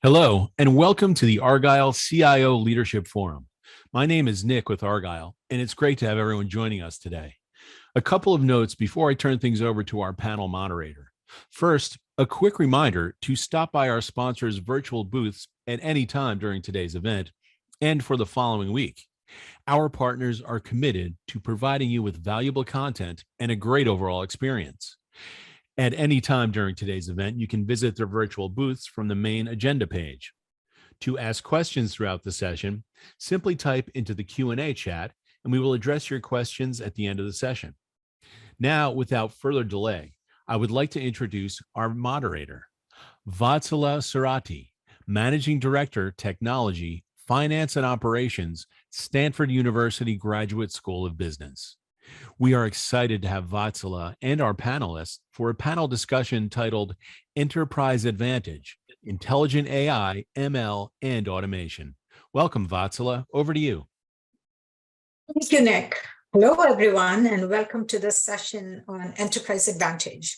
Hello, and welcome to the Argyle CIO Leadership Forum. My name is Nick with Argyle, and it's great to have everyone joining us today. A couple of notes before I turn things over to our panel moderator. First, a quick reminder to stop by our sponsors' virtual booths at any time during today's event and for the following week. Our partners are committed to providing you with valuable content and a great overall experience. At any time during today's event, you can visit their virtual booths from the main agenda page. To ask questions throughout the session, simply type into the Q&A chat, and we will address your questions at the end of the session. Now, without further delay, I would like to introduce our moderator, Vatsala Sarati, Managing Director, Technology, Finance and Operations, Stanford University Graduate School of Business. We are excited to have Vatsala and our panelists for a panel discussion titled Enterprise Advantage, Intelligent AI, ML, and Automation. Welcome, Vatsala. Over to you. Thank you, Nick. Hello, everyone, and welcome to this session on Enterprise Advantage.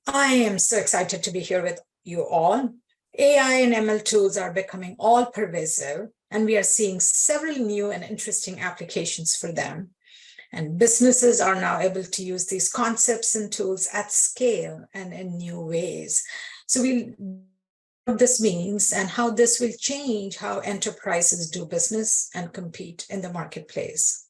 I am so excited to be here with you all. AI and ML tools are becoming all pervasive, and we are seeing several new and interesting applications for them. And businesses are now able to use these concepts and tools at scale and in new ways. So what this means and how this will change how enterprises do business and compete in the marketplace.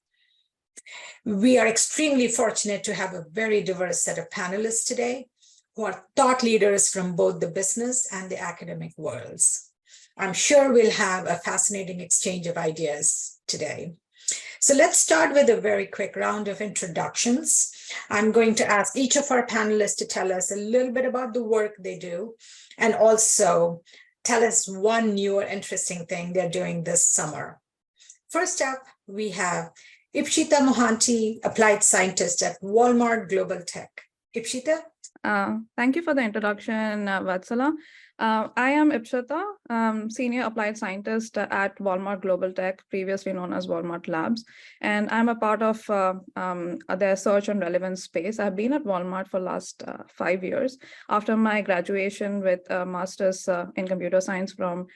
We are extremely fortunate to have a very diverse set of panelists today who are thought leaders from both the business and the academic worlds. I'm sure we'll have a fascinating exchange of ideas today. So let's start with a very quick round of introductions. I'm going to ask each of our panelists to tell us a little bit about the work they do and also tell us one new or interesting thing they're doing this summer. First up, we have Ipshita Mohanty, Applied Scientist at Walmart Global Tech. Ipshita? Thank you for the introduction, Vatsala. I am Ipshita, Senior Applied Scientist at Walmart Global Tech, previously known as Walmart Labs, and I'm a part of their search and relevance space. I've been at Walmart for the last 5 years after my graduation with a master's in computer science from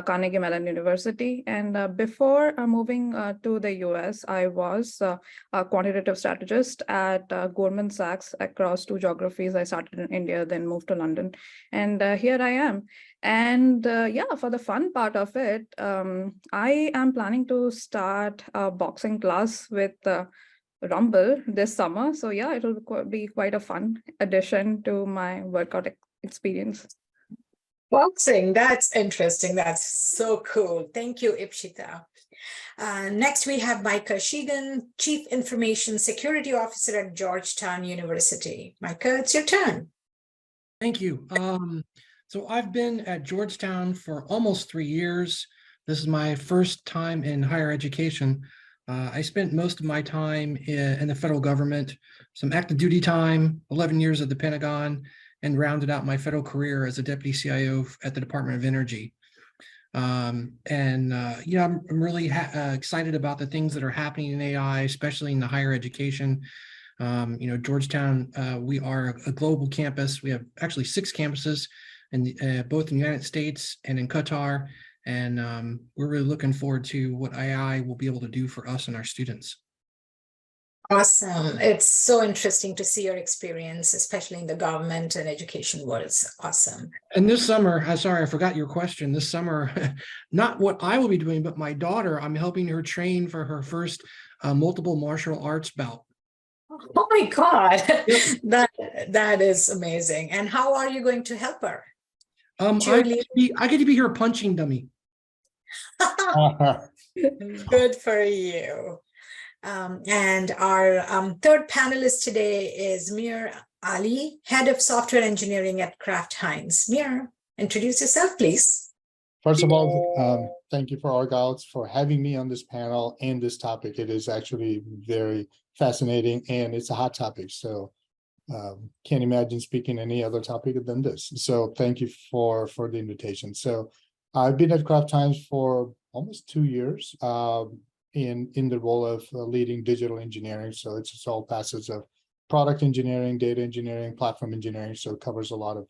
Carnegie Mellon University. And before moving to the US, I was a quantitative strategist at Goldman Sachs across 2 geographies. I started in India, then moved to London. And here I am. And yeah, for the fun part of it, I am planning to start a boxing class with Rumble this summer. So yeah, it'll be quite a fun addition to my workout experience. Boxing, that's interesting. That's so cool. Thank you, Ipshita. Next, we have Micah Sheegan, Chief Information Security Officer at Georgetown University. Micah, it's your turn. Thank you. So I've been at Georgetown for almost 3 years. This is my first time in higher education. I spent most of my time in the federal government, some active duty time, 11 years at the Pentagon, and rounded out my federal career as a deputy CIO at the Department of Energy. I'm really excited about the things that are happening in AI, especially in the higher education. Georgetown, we are a global campus. We have actually 6 campuses, both in the United States and in Qatar. And we're really looking forward to what AI will be able to do for us and our students. Awesome. It's so interesting to see your experience, especially in the government and education worlds. Awesome. And this summer, sorry, I forgot your question. This summer, not what I will be doing, but my daughter, I'm helping her train for her first multiple martial arts bout. Oh my God, Yep. that is amazing. And how are you going to help her? I get to be her punching dummy. Good for you. And our third panelist today is Mir Ali, Head of Software Engineering at Kraft Heinz. Mir, introduce yourself, please. First of all, thank you for Argyle for having me on this panel and this topic. It is actually very fascinating and it's a hot topic. So can't imagine speaking any other topic than this. So thank you for the invitation. So I've been at Kraft Heinz for almost 2 years. In the role of leading digital engineering. So it's all facets of product engineering, data engineering, platform engineering. So it covers a lot of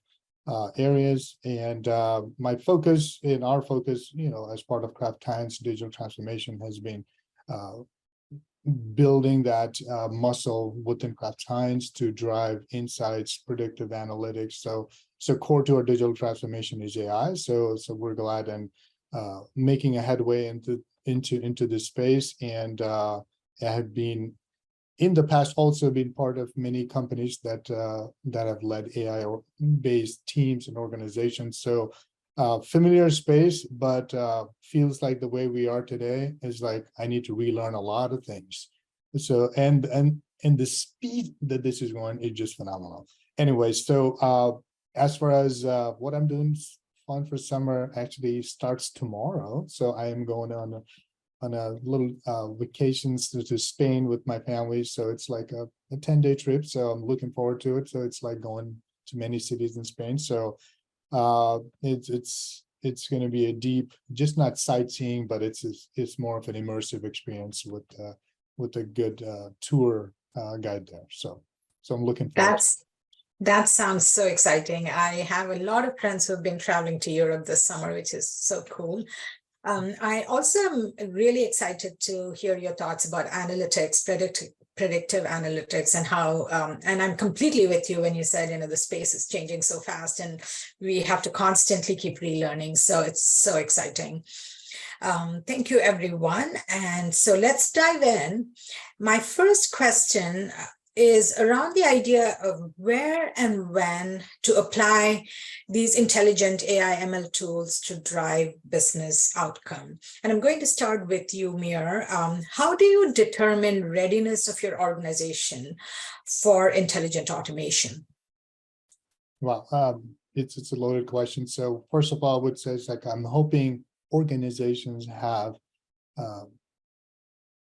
areas. And my focus and our focus, as part of Kraft Heinz digital transformation has been building that muscle within Kraft Heinz to drive insights, predictive analytics. So core to our digital transformation is AI. So we're glad and making a headway into this space. And I have been in the past also been part of many companies that have led AI based teams and organizations. So familiar space, but feels like the way we are today is like I need to relearn a lot of things. So and the speed that this is going is just phenomenal. Anyway, so as far as what I'm doing fun for summer actually starts tomorrow. So I am going on a little vacations to Spain with my family. So it's like a 10-day trip. So I'm looking forward to it. So it's like going to many cities in Spain. So it's going to be a deep, just not sightseeing, but it's more of an immersive experience with a good tour guide there. So I'm looking forward. That sounds so exciting. I have a lot of friends who have been traveling to Europe this summer, which is so cool. I also am really excited to hear your thoughts about analytics, predictive analytics, and how, and I'm completely with you when you said, the space is changing so fast and we have to constantly keep relearning. So it's so exciting. Thank you, everyone. And so let's dive in. My first question is around the idea of where and when to apply these intelligent AI ML tools to drive business outcome. And I'm going to start with you, Mir. How do you determine readiness of your organization for intelligent automation? Well, it's a loaded question. So first of all, I would say it's like I'm hoping organizations have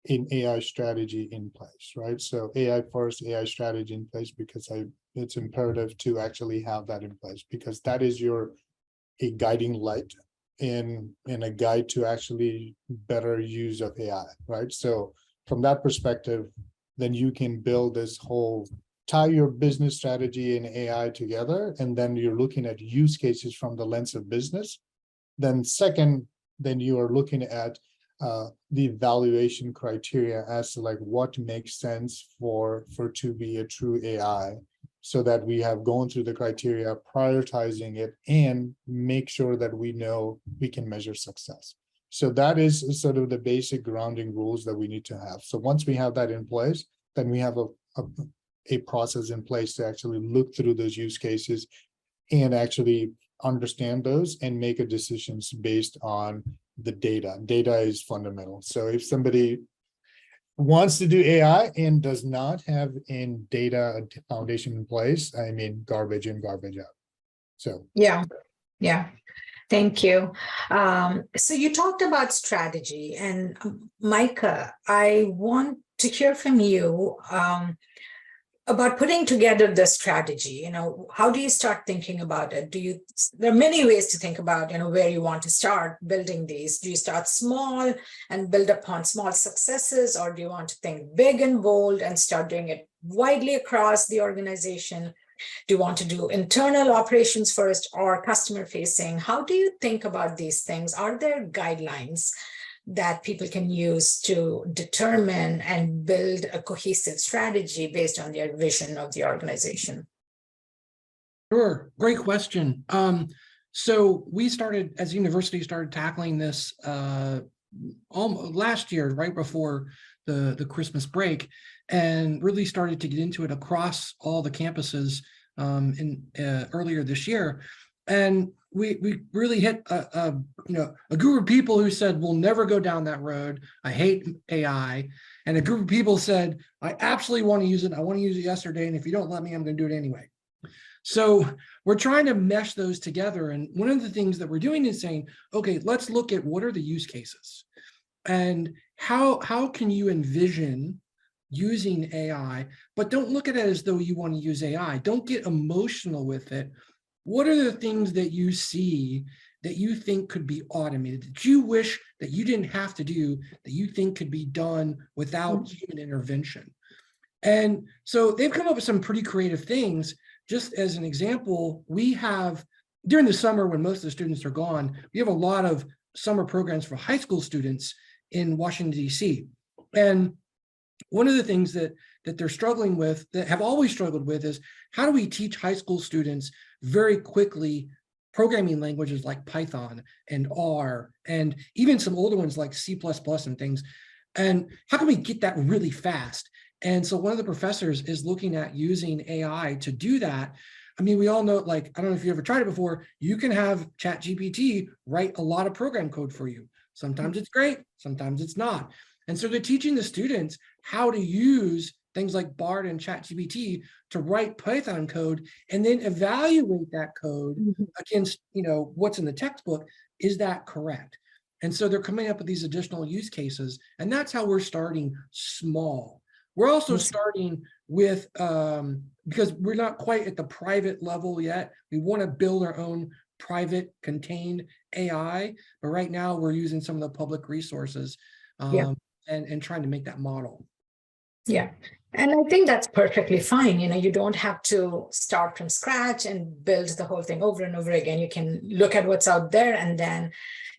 an AI strategy in place, right? So AI first, AI strategy in place, because it's imperative to actually have that in place, because that is a guiding light and a guide to actually better use of AI, right? So from that perspective, then you can build this whole, tie your business strategy and AI together, and then you're looking at use cases from the lens of business. Then second, then you are looking at the evaluation criteria as to like what makes sense for to be a true AI, so that we have gone through the criteria, prioritizing it, and make sure that we know we can measure success. So that is sort of the basic grounding rules that we need to have. So once we have that in place, then we have a process in place to actually look through those use cases and actually understand those and make a decisions based on the data. Data is fundamental. So if somebody wants to do AI and does not have a data foundation in place, I mean, garbage in, garbage out. So yeah. Thank you. So you talked about strategy, and Micah, I want to hear from you about putting together the strategy. How do you start thinking about it? There are many ways to think about, where you want to start building these. Do you start small and build upon small successes, or do you want to think big and bold and start doing it widely across the organization? Do you want to do internal operations first or customer facing? How do you think about these things? Are there guidelines that people can use to determine and build a cohesive strategy based on their vision of the organization? Sure, great question. So we started, as a university, started tackling this last year, right before the Christmas break, and really started to get into it across all the campuses earlier this year. And we really hit a group of people who said, we'll never go down that road. I hate AI. And a group of people said, I absolutely want to use it. I want to use it yesterday. And if you don't let me, I'm going to do it anyway. So we're trying to mesh those together. And one of the things that we're doing is saying, okay, let's look at what are the use cases and how can you envision using AI, but don't look at it as though you want to use AI. Don't get emotional with it. What are the things that you see that you think could be automated, that you wish that you didn't have to do, that you think could be done without human intervention? And so they've come up with some pretty creative things just as an example, we have, during the summer when most of the students are gone, we have a lot of summer programs for high school students in Washington, D.C. And one of the things that they're struggling with, that have always struggled with, is how do we teach high school students very quickly programming languages like Python and R, and even some older ones like C++ and things. And how can we get that really fast? And so one of the professors is looking at using AI to do that. I mean, we all know, like, I don't know if you ever tried it before, you can have ChatGPT write a lot of program code for you. Sometimes it's great, sometimes it's not. And so they're teaching the students how to use things like Bard and ChatGPT to write Python code and then evaluate that code against, what's in the textbook. Is that correct? And so they're coming up with these additional use cases, and that's how we're starting small. We're also starting with, because we're not quite at the private level yet, we want to build our own private contained AI, but right now we're using some of the public resources and trying to make that model. Yeah. And I think that's perfectly fine. You don't have to start from scratch and build the whole thing over and over again. You can look at what's out there and then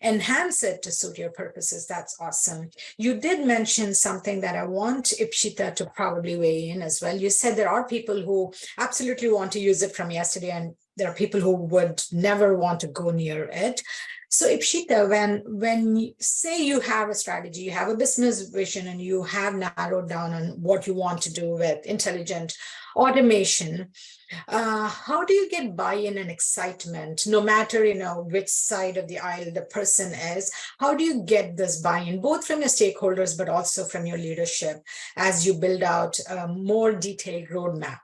enhance it to suit your purposes. That's awesome. You did mention something that I want Ipshita to probably weigh in as well. You said there are people who absolutely want to use it from yesterday, and there are people who would never want to go near it. So Ipshita, when you say you have a strategy, you have a business vision, and you have narrowed down on what you want to do with intelligent automation, how do you get buy-in and excitement, no matter which side of the aisle the person is? How do you get this buy-in, both from your stakeholders, but also from your leadership, as you build out a more detailed roadmap?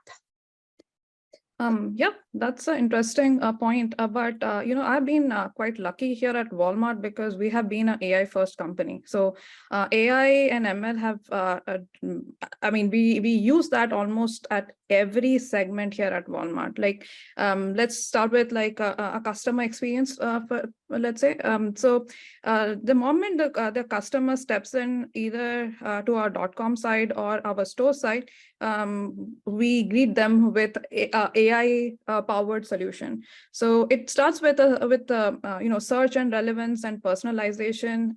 Yeah, that's an interesting point. But I've been quite lucky here at Walmart because we have been an AI first company. So AI and ML have, we use that almost at every segment here at Walmart. Like, let's start with like a customer experience, let's say. The moment the customer steps in either to our .com side or our store side, we greet them with AI powered solution. So it starts with search and relevance and personalization.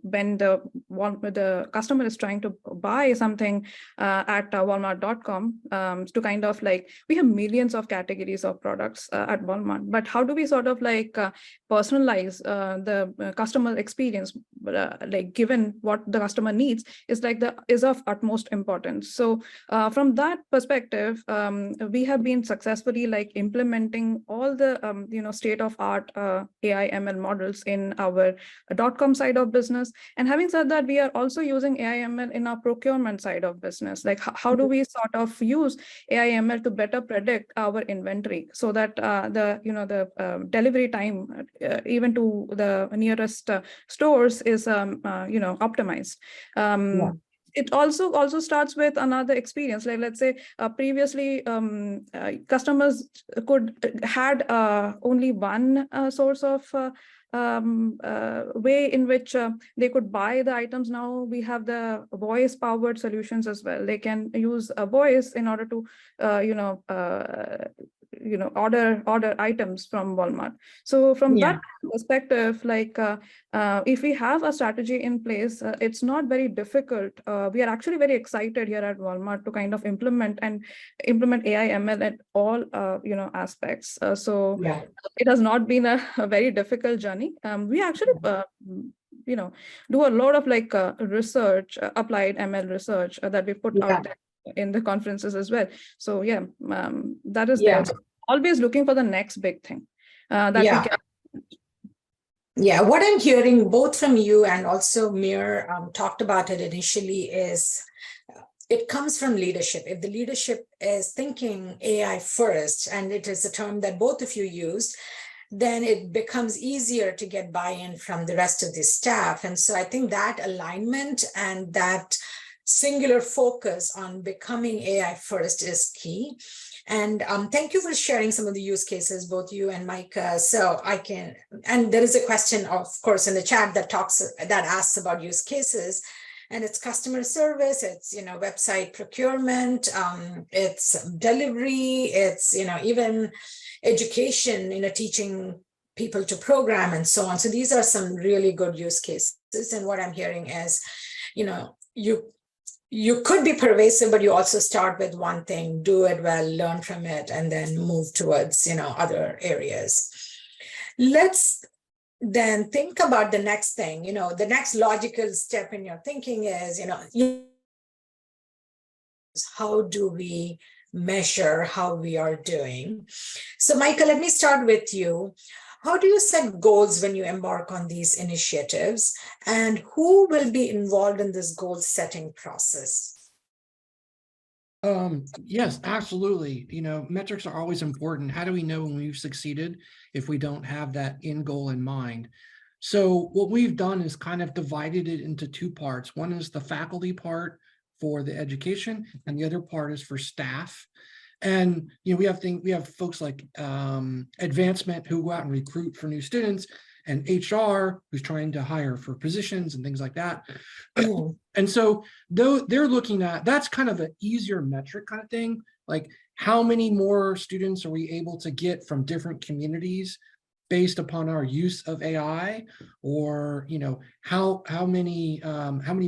When the customer is trying to buy something at Walmart.com, to kind of like, we have millions of categories of products at Walmart, but how do we sort of like personalize the customer experience, like given what the customer needs is of utmost importance. So from that perspective, we have been successfully like implementing all the state-of-art AI ML models in our .com side of business. And having said that, we are also using AI ML in our procurement side of business. Like, how do we sort of use AI ML to better predict our inventory so that the delivery time even to the nearest stores is optimized. It also starts with another experience. Like, let's say previously customers had only one source of way in which they could buy the items. Now we have the voice powered solutions as well. They can use a voice in order to order items from Walmart. So from that perspective, like if we have a strategy in place, it's not very difficult. We are actually very excited here at Walmart to kind of implement AI ML at all aspects. It has not been a very difficult journey. We actually do a lot of like research, applied ML research that we put out there in the conferences as well. So that is there. So always looking for the next big thing that we can. Yeah, what I'm hearing both from you and also Mir talked about it initially is it comes from leadership. If the leadership is thinking AI first, and it is a term that both of you used, then it becomes easier to get buy-in from the rest of the staff. And so I think that alignment and that singular focus on becoming AI first is key. And thank you for sharing some of the use cases, both you and Mike. So I can, and there is a question, of course, in the chat that asks about use cases. and it's customer service, it's, website procurement, it's delivery, it's, even education, teaching people to program and so on. So these are some really good use cases. And what I'm hearing is, you could be pervasive, but you also start with one thing, do it well, learn from it, and then move towards, other areas. Let's then think about the next thing, the next logical step in your thinking is, how do we measure how we are doing? So Michael, let me start with you. How do you set goals when you embark on these initiatives, and who will be involved in this goal setting process? Yes, absolutely. Metrics are always important. How do we know when we've succeeded if we don't have that end goal in mind? So what we've done is kind of divided it into two parts. One is the faculty part for the education, and the other part is for staff. And we have folks like advancement who go out and recruit for new students, and HR who's trying to hire for positions and things like that. And so though they're looking at, that's kind of an easier metric kind of thing, like how many more students are we able to get from different communities based upon our use of AI, or how many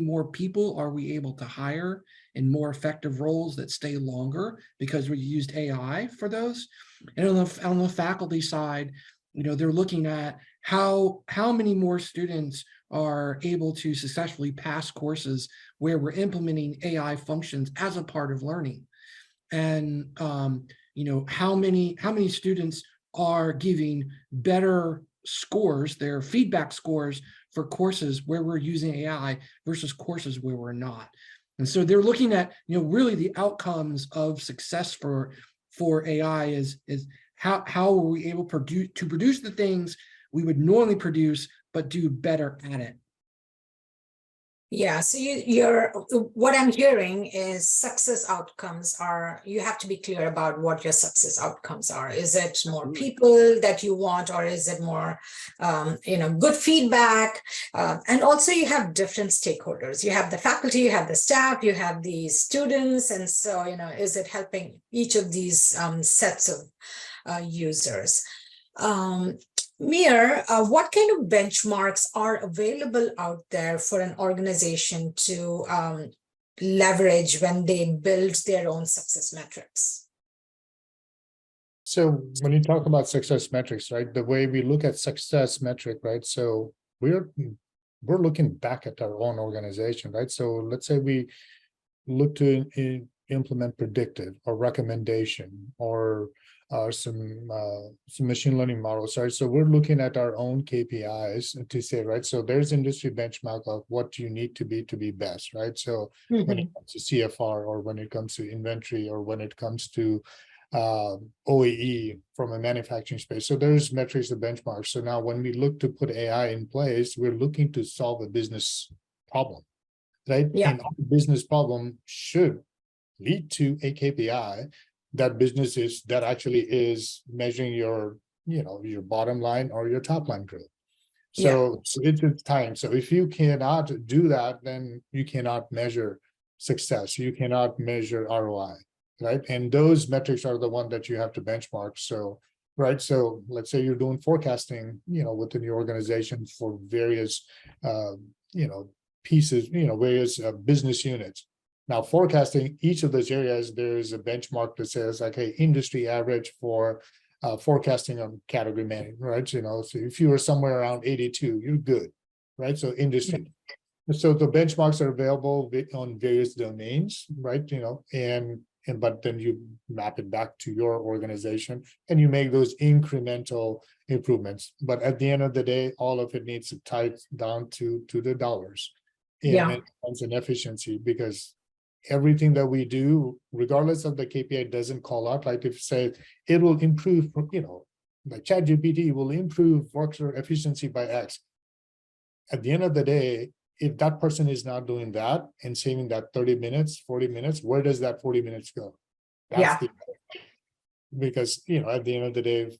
more people are we able to hire in more effective roles that stay longer because we used AI for those. And on the faculty side, they're looking at how many more students are able to successfully pass courses where we're implementing AI functions as a part of learning, and how many students are giving better scores, their feedback scores for courses where we're using AI versus courses where we're not. And so they're looking at, really the outcomes of success for AI is how are we able to produce the things we would normally produce, but do better at it. Yeah, so what I'm hearing is success outcomes are, you have to be clear about what your success outcomes are. Is it more people that you want, or is it more, good feedback? And also you have different stakeholders. You have the faculty, you have the staff, you have the students. And so, is it helping each of these sets of users? Mir, what kind of benchmarks are available out there for an organization to leverage when they build their own success metrics? So when you talk about success metrics, right, the way we look at success metric, right? So we're looking back at our own organization, right? So let's say we look to implement predictive or recommendation or some machine learning models, right? So we're looking at our own KPIs to say, right, so there's industry benchmark of what you need to be best, right? So when it comes to CFR, or when it comes to inventory, or when it comes to OEE from a manufacturing space. So there's metrics of benchmarks. So now when we look to put AI in place, we're looking to solve a business problem, right? Yeah. And our business problem should lead to a KPI that actually is measuring your bottom line or your top line growth. So it's time. So if you cannot do that, then you cannot measure success. You cannot measure ROI, right? And those metrics are the one that you have to benchmark. So, right. So let's say you're doing forecasting, within your organization for various, pieces, various business units. Now, forecasting each of those areas, there's a benchmark that says like, hey, industry average for forecasting on category management, right? So if you were somewhere around 82, you're good, right? So industry. So the benchmarks are available on various domains, right? But then you map it back to your organization and you make those incremental improvements. But at the end of the day, all of it needs to tie down to the dollars and an efficiency, because everything that we do, regardless of the KPI, doesn't call out. Like if say it will improve, like ChatGPT will improve worker efficiency by X. At the end of the day, if that person is not doing that and saving that 30 minutes, 40 minutes, where does that 40 minutes go? Because, at the end of the day,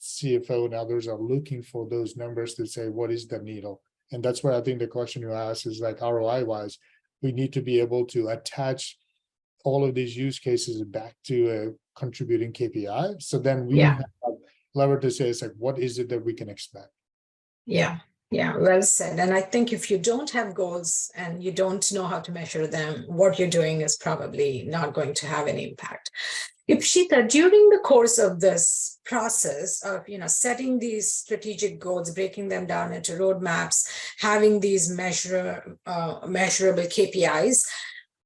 CFO and others are looking for those numbers to say, what is the needle? And that's where I think the question you asked is like ROI wise, we need to be able to attach all of these use cases back to a contributing KPI. So then we Yeah. have a lever to say, it's like, what is it that we can expect? Yeah, yeah, well said. And I think if you don't have goals and you don't know how to measure them, what you're doing is probably not going to have any impact. Ipshita, during the course of this process of setting these strategic goals, breaking them down into roadmaps, having these measurable KPIs,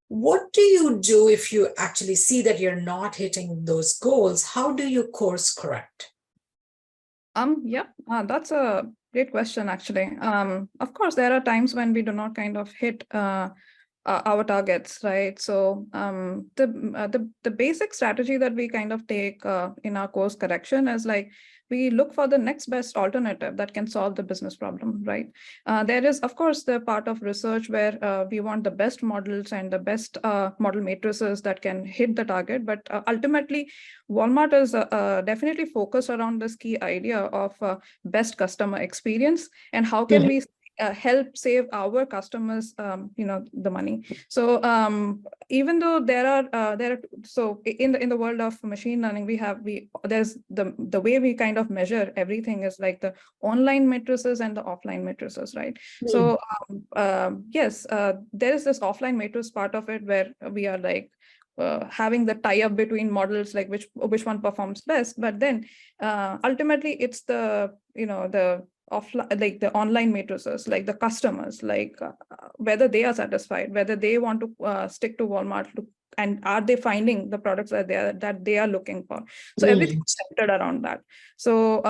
what do you do if you actually see that you're not hitting those goals? How do you course correct? Yeah, that's a great question, actually. Of course, there are times when we do not kind of hit our targets, right? So the basic strategy that we kind of take in our course correction is like, we look for the next best alternative that can solve the business problem, right? There is, of course, the part of research where we want the best models and the best model matrices that can hit the target. But ultimately, Walmart is definitely focused around this key idea of best customer experience and how can we help save our customers, the money. So even though there are so in the world of machine learning, there's the way we kind of measure everything is like the online matrices and the offline matrices, right? So yes, there is this offline matrix part of it where we are like having the tie-up between models, like which one performs best, but then ultimately it's the offline, like the online matrices, like the customers, like whether they are satisfied, whether they want to stick to Walmart, and are they finding the products that they are looking for. So everything's centered around that. So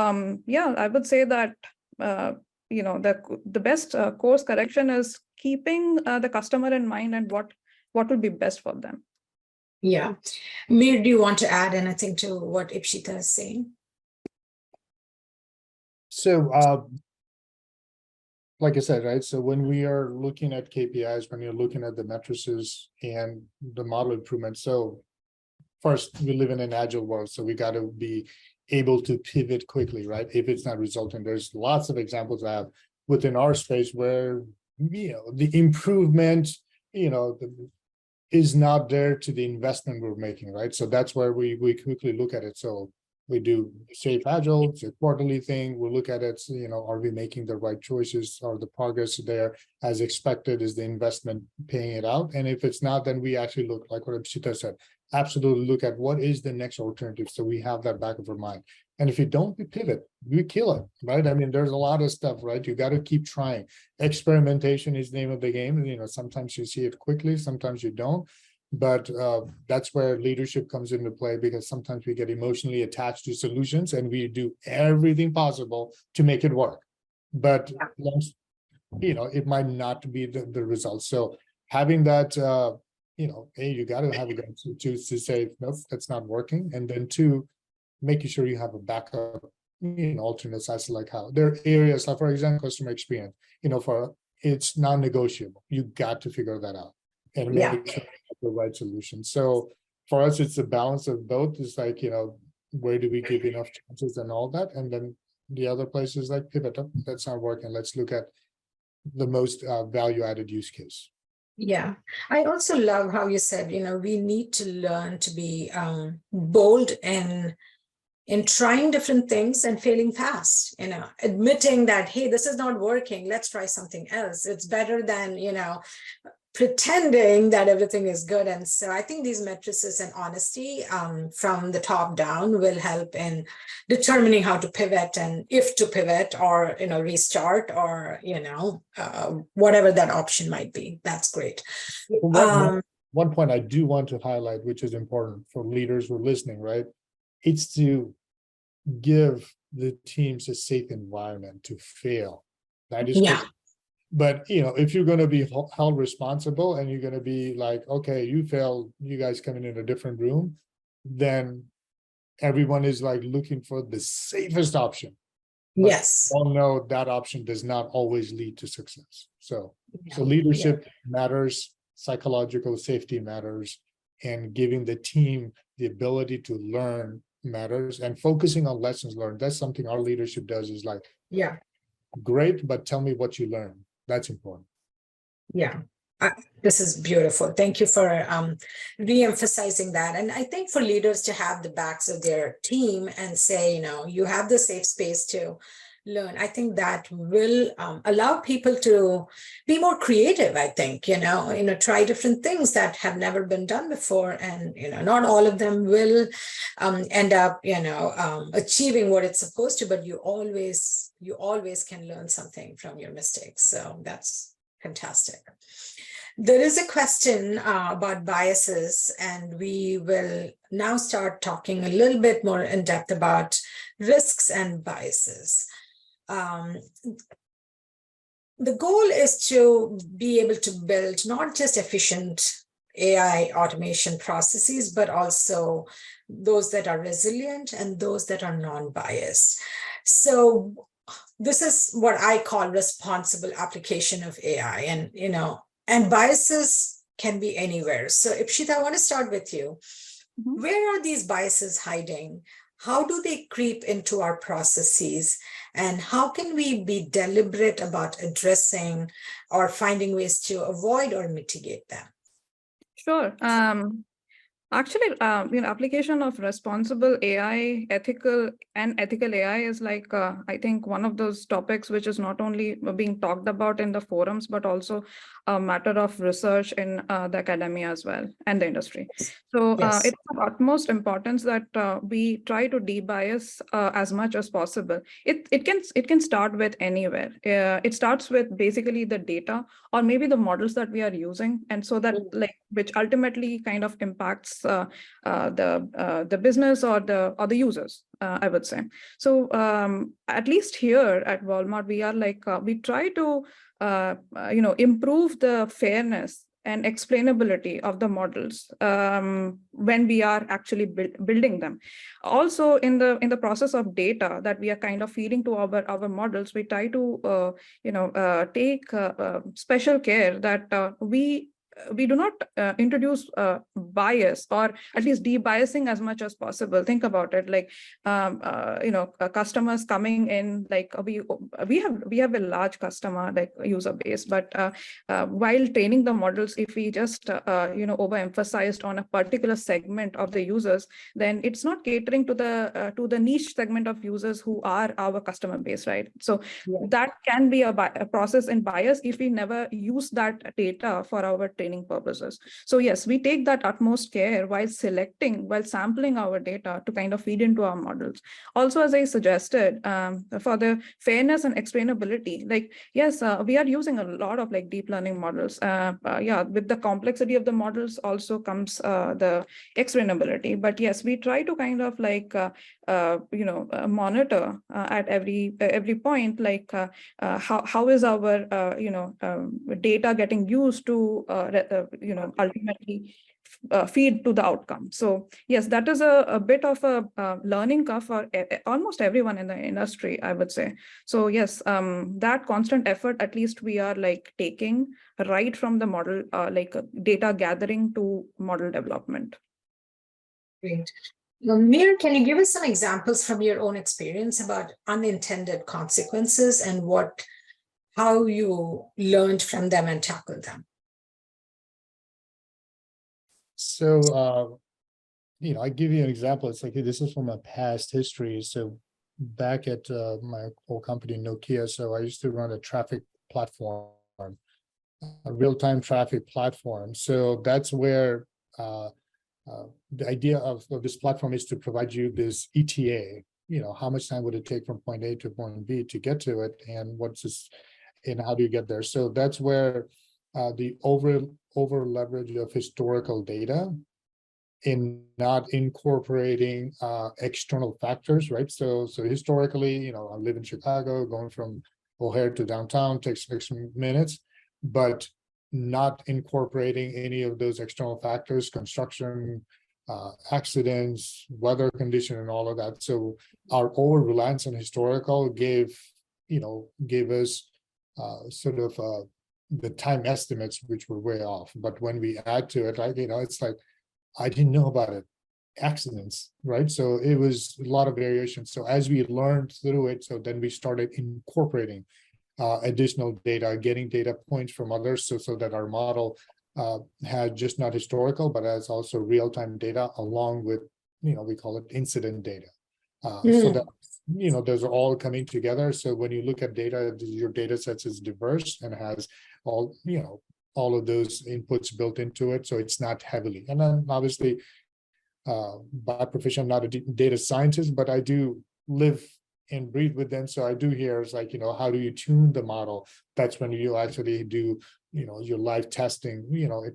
yeah, I would say that the best course correction is keeping the customer in mind and what will be best for them. Yeah. Mir, do you want to add anything to what Ipshita is saying? So, like I said, right? So when we are looking at KPIs, when you're looking at the matrices and the model improvement, so first, we live in an agile world, so we got to be able to pivot quickly, right? If it's not resulting, there's lots of examples I have within our space where the improvement, is not there to the investment we're making, right? So that's where we quickly look at it. So we do Safe Agile, it's a quarterly thing. We'll look at it, are we making the right choices? Are the progress there as expected? Is the investment paying it out? And if it's not, then we actually look, like what Ipshita said, absolutely look at what is the next alternative. So we have that back of our mind. And if you don't, we pivot, we kill it, right? I mean, there's a lot of stuff, right? You got to keep trying. Experimentation is the name of the game. Sometimes you see it quickly, sometimes you don't. But that's where leadership comes into play, because sometimes we get emotionally attached to solutions and we do everything possible to make it work. But, it might not be the result. So having that, you got to have a gut to say, nope, that's not working. And then two, making sure you have a backup, alternates as like how there are areas, like for example, customer experience, it's non-negotiable. You got to figure that out and make sure you have the right solution. So for us, it's a balance of both. It's like, where do we give enough chances and all that? And then the other place is like pivot up. That's not working. Let's look at the most value-added use case. Yeah, I also love how you said, we need to learn to be bold in trying different things and failing fast, admitting that, hey, this is not working, let's try something else. It's better than, pretending that everything is good. And so I think these matrices and honesty from the top down will help in determining how to pivot and if to pivot or, restart or, whatever that option might be. That's great. One point I do want to highlight, which is important for leaders who are listening, right? It's to give the teams a safe environment to fail. That is critical. But if you're going to be held responsible and you're going to be like, okay, you failed, you guys coming in a different room, then everyone is like looking for the safest option. But yes. all know that option does not always lead to success. So leadership matters, psychological safety matters, and giving the team the ability to learn matters, and focusing on lessons learned. That's something our leadership does, is like, great, but tell me what you learned. That's important. Yeah, this is beautiful. Thank you for re-emphasizing that. And I think for leaders to have the backs of their team and say, you have the safe space to learn, I think that will allow people to be more creative, I think, try different things that have never been done before. And, not all of them will end up, achieving what it's supposed to, but you always can learn something from your mistakes. So that's fantastic. There is a question about biases, and we will now start talking a little bit more in depth about risks and biases. The goal is to be able to build not just efficient AI automation processes, but also those that are resilient and those that are non-biased. So this is what I call responsible application of AI, and biases can be anywhere. So Ipshita, I want to start with you. Mhm. Where are these biases hiding? How do they creep into our processes? And how can we be deliberate about addressing or finding ways to avoid or mitigate them? Sure. Actually, application of responsible AI, ethical AI is like, I think, one of those topics which is not only being talked about in the forums, but also a matter of research in the academia as well and the industry. So Yes. it's of utmost importance that we try to debias as much as possible. It can start with anywhere. It starts with basically the data or maybe the models that we are using, and so that which ultimately kind of impacts the business or the users, I would say. So at least here at Walmart, we are we try to improve the fairness and explainability of the models when we are actually building them. Also, in the process of data that we are kind of feeding to our models, we try to take special care that we do not introduce bias, or at least debiasing as much as possible. Think about it, customers coming in, we have a large customer user base, but while training the models, if we just overemphasized on a particular segment of the users, then it's not catering to the niche segment of users who are our customer base, right? So that can be a process in bias if we never use that data for our training purposes. So yes, we take that utmost care while sampling our data to kind of feed into our models. Also, as I suggested, for the fairness and explainability, yes, we are using a lot of deep learning models. With the complexity of the models also comes the explainability. But yes, we try to kind of monitor at every point, how is our data getting used to ultimately feed to the outcome. So yes, that is a bit of a learning curve for almost everyone in the industry, I would say. So yes, that constant effort, at least we are taking right from the model, data gathering to model development. Great. Mir, can you give us some examples from your own experience about unintended consequences and how you learned from them and tackled them? So, I give you an example. It's this is from my past history. So back at my old company, Nokia, so I used to run a traffic platform, a real-time traffic platform. So that's where the idea of this platform is to provide you this ETA, how much time would it take from point A to point B to get to it, and and how do you get there? So that's where the over leverage of historical data in not incorporating external factors, right? So historically, I live in Chicago, going from O'Hare to downtown takes 6 minutes, but not incorporating any of those external factors, construction, accidents, weather condition, and all of that. So our over reliance on historical gave us sort of the time estimates, which were way off. But when we add to it, it's I didn't know about it. accidents, right? So it was a lot of variation. So as we learned through it, so then we started incorporating additional data, getting data points from others, so that our model had just not historical, but has also real-time data along with, we call it incident data. So that, those are all coming together. So when you look at data, your data sets is diverse and has all, all of those inputs built into it. So it's not heavily. And then obviously, by profession, I'm not a data scientist, but I do live and breathe with them. So I do hear it's like, how do you tune the model? That's when you actually do, your live testing,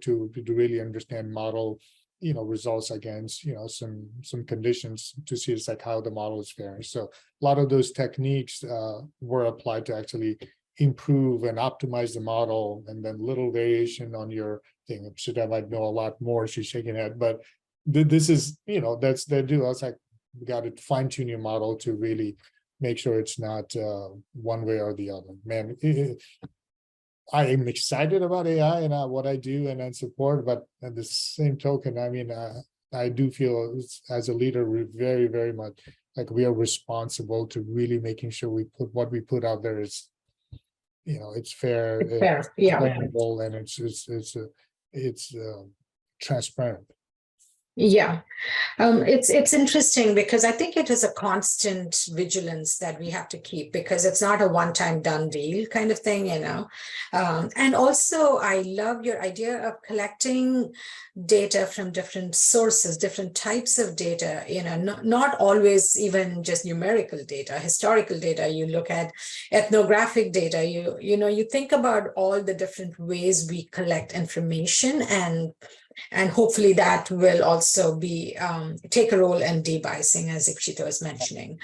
to really understand model, results against, some conditions to see it's like how the model is faring. So a lot of those techniques were applied to actually improve and optimize the model, and then little variation on your thing. Shida might know a lot more, she's shaking her head, but this is, that's their do. I was like, we got to fine tune your model to really make sure it's not one way or the other. Man, I am excited about AI and what I do and I support, but at the same token, I mean, I do feel as a leader, we're very, very much like we are responsible to really making sure we put what we put out there is, it's fair, it's sustainable, and it's transparent. Yeah, it's interesting because I think it is a constant vigilance that we have to keep, because it's not a one-time done deal kind of thing, and also I love your idea of collecting data from different sources, different types of data, not always even just numerical data, historical data. You look at ethnographic data, you think about all the different ways we collect information, and hopefully that will also be take a role in debiasing, as Ipshita was mentioning.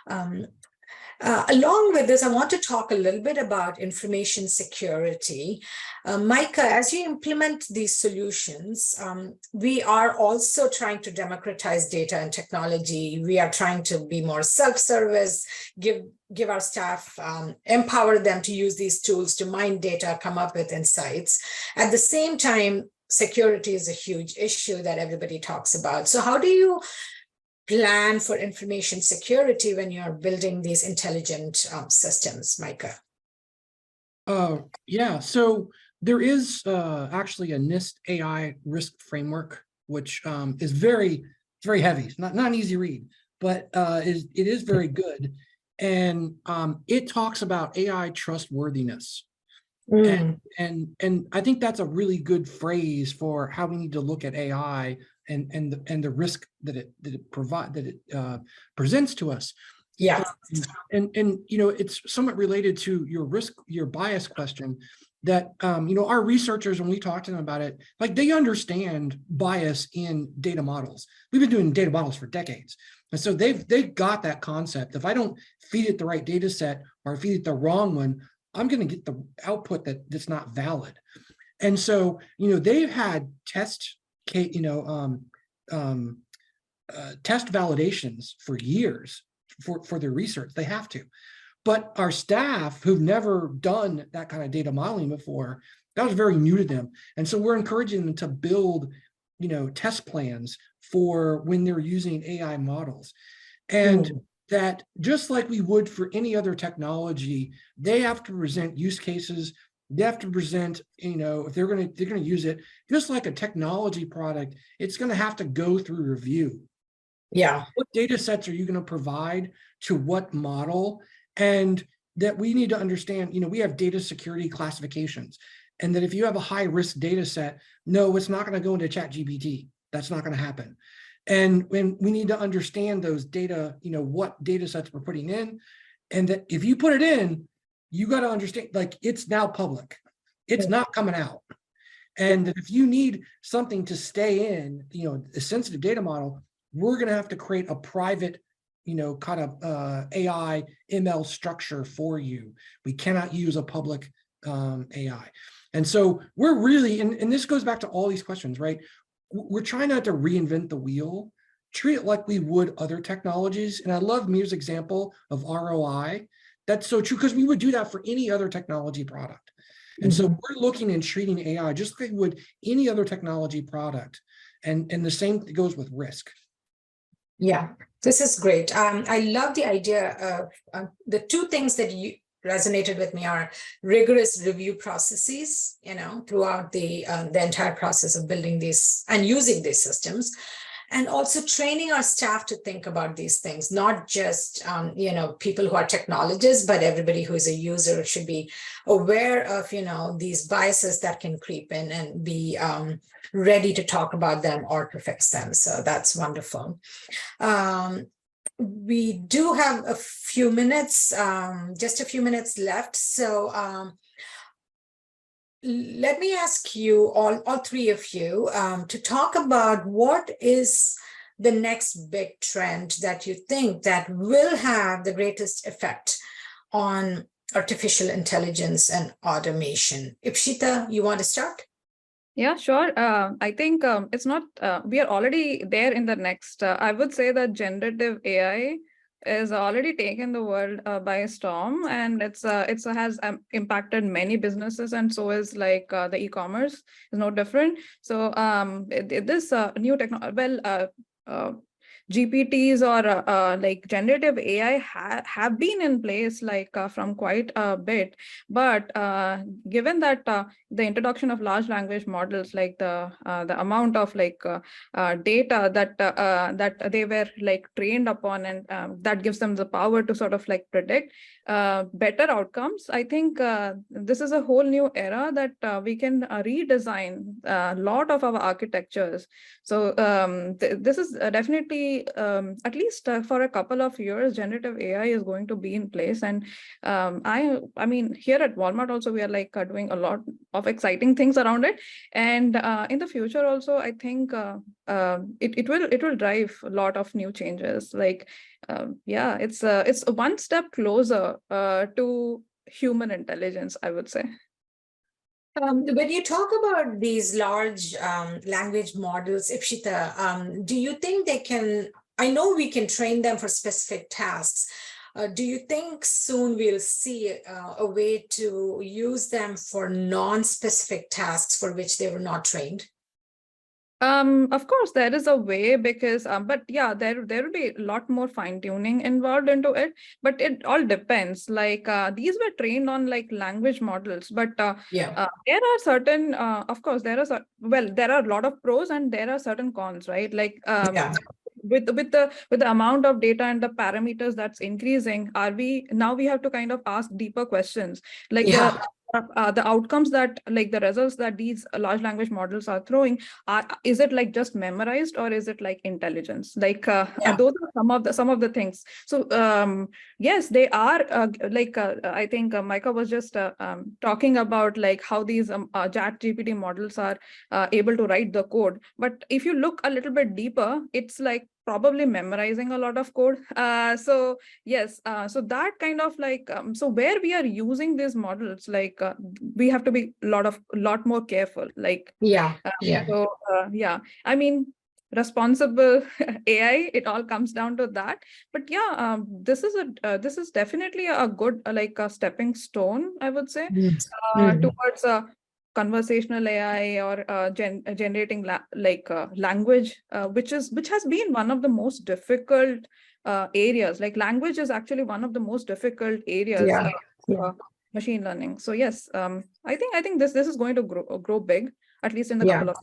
Along with this, I want to talk a little bit about information security. Micah, as you implement these solutions, we are also trying to democratize data and technology. We are trying to be more self-service, give our staff, empower them to use these tools to mine data, come up with insights. At the same time, security is a huge issue that everybody talks about. So how do you plan for information security when you're building these intelligent systems, Micah? Yeah, so there is actually a NIST AI risk framework, which is very heavy. It's not an easy read, but it is very good. And it talks about AI trustworthiness. And I think that's a really good phrase for how we need to look at AI and the risk that it presents to us. Yeah. And it's somewhat related to your bias question, that our researchers, when we talk to them about it, like, they understand bias in data models. We've been doing data models for decades. And so they've got that concept. If I don't feed it the right data set, or feed it the wrong one, I'm going to get the output that's not valid. And so, they've had test validations for years for their research. They have to. But our staff who've never done that kind of data modeling before, that was very new to them. And so we're encouraging them to build, test plans for when they're using AI models. And that, just like we would for any other technology, they have to present use cases. They have to present, if they're going to use it, just like a technology product, it's going to have to go through review. Yeah. What data sets are you going to provide to what model? And that we need to understand, we have data security classifications, and that if you have a high risk data set, no, it's not going to go into ChatGPT. That's not going to happen. And when we need to understand those data, what data sets we're putting in, and that if you put it in, you got to understand, like, it's now public. It's not coming out. And if you need something to stay in, a sensitive data model, we're going to have to create a private, kind of AI ML structure for you. We cannot use a public AI. And so we're really, and this goes back to all these questions, right? We're trying not to reinvent the wheel, treat it like we would other technologies. And I love Mir's example of ROI. That's so true, because we would do that for any other technology product. And so we're looking and treating AI just like we would any other technology product. And the same goes with risk. Yeah, this is great. I love the idea of the two things that you resonated with me are rigorous review processes, throughout the entire process of building these and using these systems, and also training our staff to think about these things, not just people who are technologists, but everybody who is a user should be aware of these biases that can creep in and be ready to talk about them or to fix them. So that's wonderful. We do have a few minutes, just a few minutes left. So let me ask you, all three of you, to talk about what is the next big trend that you think that will have the greatest effect on artificial intelligence and automation. Ipshita, you want to start? Yeah, sure. I think it's not, we are already there in the next, I would say that generative AI is already taken the world by storm, and it's has impacted many businesses, and so is like the e-commerce is no different. So this new technology, GPTs or like generative AI have been in place like from quite a bit, but given that the introduction of large language models, like the amount of like data that they were like trained upon, and that gives them the power to sort of like predict better outcomes. I think this is a whole new era that we can redesign a lot of our architectures. So this is definitely, at least for a couple of years, generative AI is going to be in place. And I mean, here at Walmart also, we are like doing a lot of exciting things around it. And in the future also, I think it will drive a lot of new changes. Like, yeah, it's one step closer to human intelligence, I would say. When you talk about these large language models, Ipshita, do you think they can, I know we can train them for specific tasks. Do you think soon we'll see a way to use them for non-specific tasks for which they were not trained? Of course, there is a way, because but yeah, there will be a lot more fine-tuning involved into it, but it all depends. Like these were trained on like language models, but Yeah. there are certain of course there are well, there are a lot of pros and there are certain cons, right? Like Yeah. with the amount of data and the parameters that's increasing, now we have to kind of ask deeper questions, like Yeah. the outcomes that, like the results that these large language models are throwing, is it like just memorized, or is it like intelligence? Like Yeah. those are some of the things. So yes, they are like I think Micah was just talking about like how these chat GPT models are able to write the code, but if you look a little bit deeper, it's like probably memorizing a lot of code. So yes, so that kind of like so where we are using these models, like we have to be a lot more careful, like Yeah. Yeah. so yeah, I mean, responsible AI, it all comes down to that. But yeah, this is definitely a good like a stepping stone, I would say, Mhm. towards conversational AI or generating language, which has been one of the most difficult areas. Like language is actually one of the most difficult areas Yeah. Yeah. of machine learning. So yes, I think this is going to grow big, at least in the Yeah. couple of.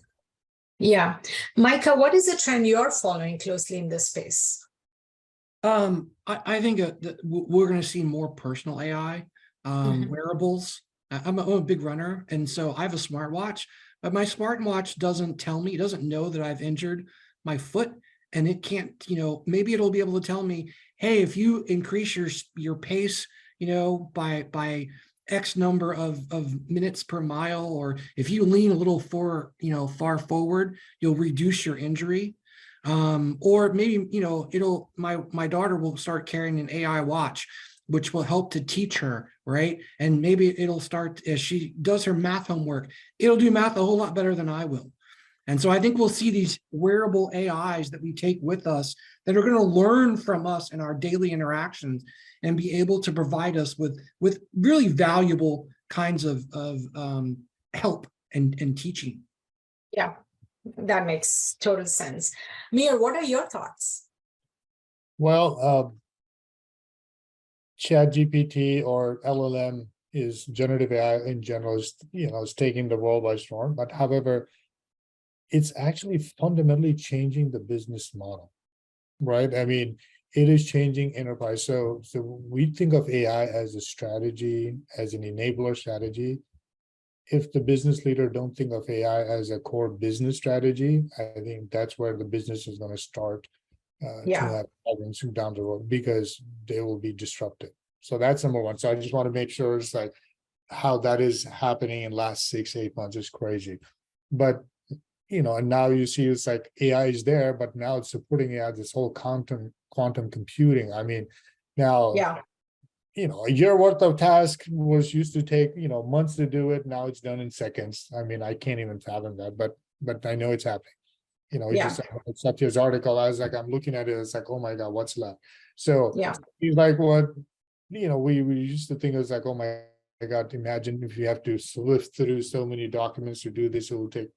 Yeah. Micah, what is the trend you're following closely in this space? I think that we're going to see more personal AI, Mhm. wearables. I'm a big runner, and so I have a smartwatch, but my smartwatch doesn't tell me, it doesn't know that I've injured my foot, and it can't, maybe it'll be able to tell me, hey, if you increase your pace, by X number of minutes per mile, or if you lean a little far forward, you'll reduce your injury. Or maybe, my daughter will start carrying an AI watch, which will help to teach her, right? And maybe it'll start, as she does her math homework, it'll do math a whole lot better than I will. And so I think we'll see these wearable AIs that we take with us that are going to learn from us in our daily interactions and be able to provide us with really valuable kinds of help and teaching. Yeah, that makes total sense. Mir, what are your thoughts? Well, ChatGPT or LLM is generative AI in general is, is taking the world by storm. But however, it's actually fundamentally changing the business model, right? I mean, it is changing enterprise. So we think of AI as a strategy, as an enabler strategy. If the business leader don't think of AI as a core business strategy, I think that's where the business is going to start to Yeah. have problems down the road because they will be disrupted. So that's number one. So I just want to make sure it's like how that is happening in last 6-8 months is crazy. But and now you see it's like AI is there, but now it's supporting AI, this whole quantum computing. I mean, now Yeah. a year worth of task was used to take months to do it. Now it's done in seconds. I mean, I can't even fathom that, but I know it's happening. It Yeah. just Satya's article, I was like, I'm looking at it, it's like, oh my God, what's left? So Yeah. he's like, what we used to think it was like, oh my God, imagine if you have to sift through so many documents to do this, it will take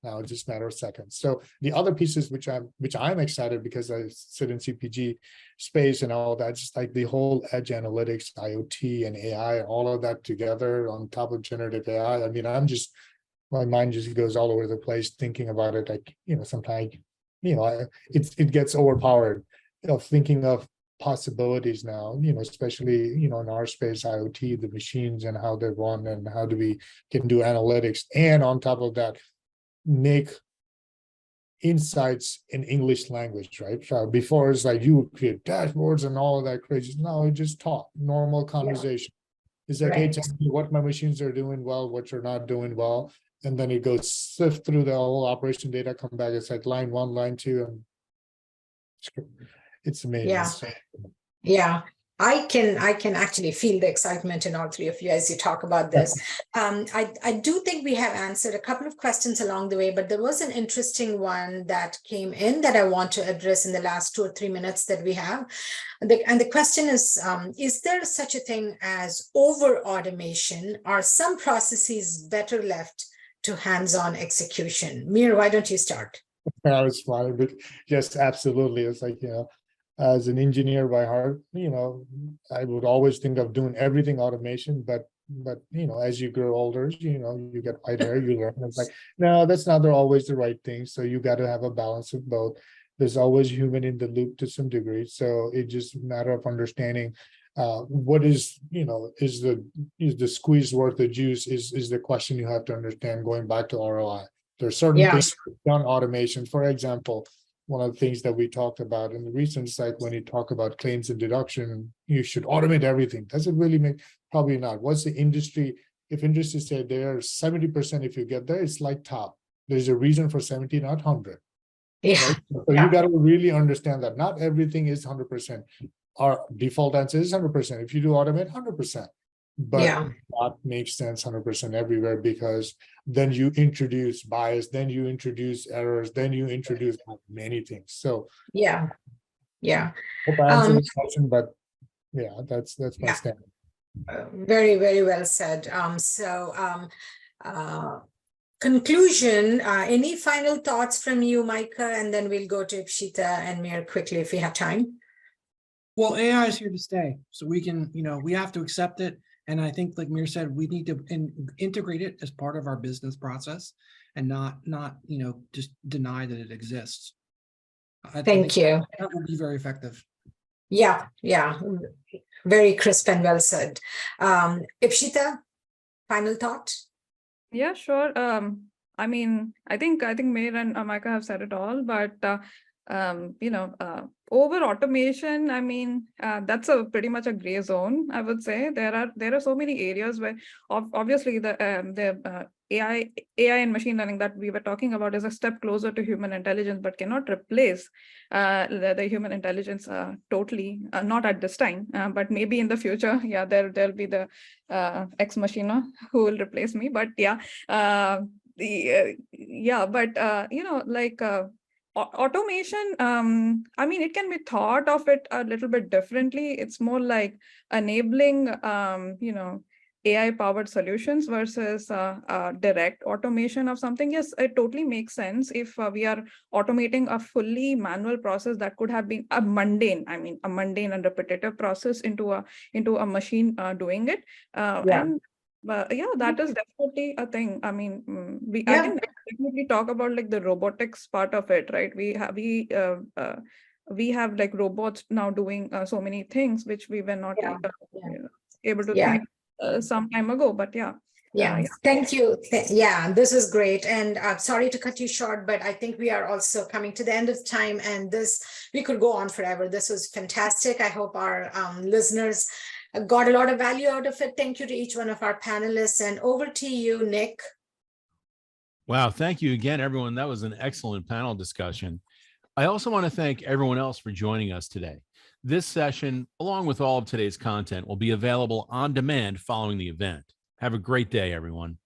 now just a matter of seconds. So the other pieces which I'm excited because I sit in CPG space and all that, just like the whole edge analytics, IoT and AI, all of that together on top of generative AI. I mean, my mind just goes all over the place thinking about it. Like, sometimes, it gets overpowered of thinking of possibilities now, especially, in our space, IoT, the machines and how they run and how we can do analytics. And on top of that, make insights in English language, right? So before it's like you would create dashboards and all of that crazy. Now it just talk, normal conversation. It's like, hey, Right. tell me what my machines are doing well, what you're not doing well. And then it goes sift through the whole operation data, come back, it's like line 1, line 2, and it's amazing. Yeah. Yeah. I can actually feel the excitement in all three of you as you talk about this. I do think we have answered a couple of questions along the way, but there was an interesting one that came in that I want to address in the last 2 or 3 minutes that we have. And the question is there such a thing as over automation? Are some processes better left to hands-on execution? Mir, why don't you start? I was funny, but yes, absolutely. It's like, as an engineer by heart, I would always think of doing everything automation, but as you grow older, you get white hair, you learn. It's like, no, that's not always the right thing. So you got to have a balance of both. There's always human in the loop to some degree. So it's just a matter of understanding what is the squeeze worth the juice is the question you have to understand going back to ROI. There's certain Yeah. things done automation. For example, one of the things that we talked about in the recent site, when you talk about claims and deduction, you should automate everything. Does it really make? Probably not. What's the industry? If industry said there 70%, if you get there, it's like top. There's a reason for 70, not 100. Yeah. Right? So you got to really understand that not everything is 100%. Our default answer is 100%. If you do automate, 100%. But Yeah. that makes sense 100% everywhere because then you introduce bias, then you introduce errors, then you introduce many things. So Yeah. Yeah. hope I answered the question, but yeah, that's my Yeah. stand. Very, very well said. Conclusion, any final thoughts from you, Micah, and then we'll go to Ipshita and Mir quickly if we have time. Well, AI is here to stay, so we can, we have to accept it. And I think, like Mir said, we need to integrate it as part of our business process and not, just deny that it exists. Thank you. That will be very effective. Yeah. Very crisp and well said. Ipshita, final thought? Yeah, sure. I mean, I think Mir and Micah have said it all, but over automation, I mean, that's a pretty much a gray zone, I would say. There are so many areas where obviously the AI and machine learning that we were talking about is a step closer to human intelligence, but cannot replace the human intelligence totally, not at this time, but maybe in the future. Yeah, there'll be the ex machina who will replace me, but yeah, automation, I mean, it can be thought of it a little bit differently. It's more like enabling, AI powered solutions versus direct automation of something. Yes, it totally makes sense if we are automating a fully manual process that could have been a mundane and repetitive process into a machine doing it. Yeah. And yeah, that is definitely a thing. I mean, I Yeah. can definitely talk about like the robotics part of it, right? We have like robots now doing so many things which we were not Yeah. Yeah. able to Yeah. think some time ago. But yeah. Yeah, thank you. Yeah, this is great. And I'm sorry to cut you short, but I think we are also coming to the end of time, and we could go on forever. This was fantastic. I hope our listeners got a lot of value out of it. Thank you to each one of our panelists, and over to you, Nick. Wow. Thank you again, everyone. That was an excellent panel discussion. I also want to thank everyone else for joining us today. This session, along with all of today's content, will be available on demand following the event. Have a great day, everyone.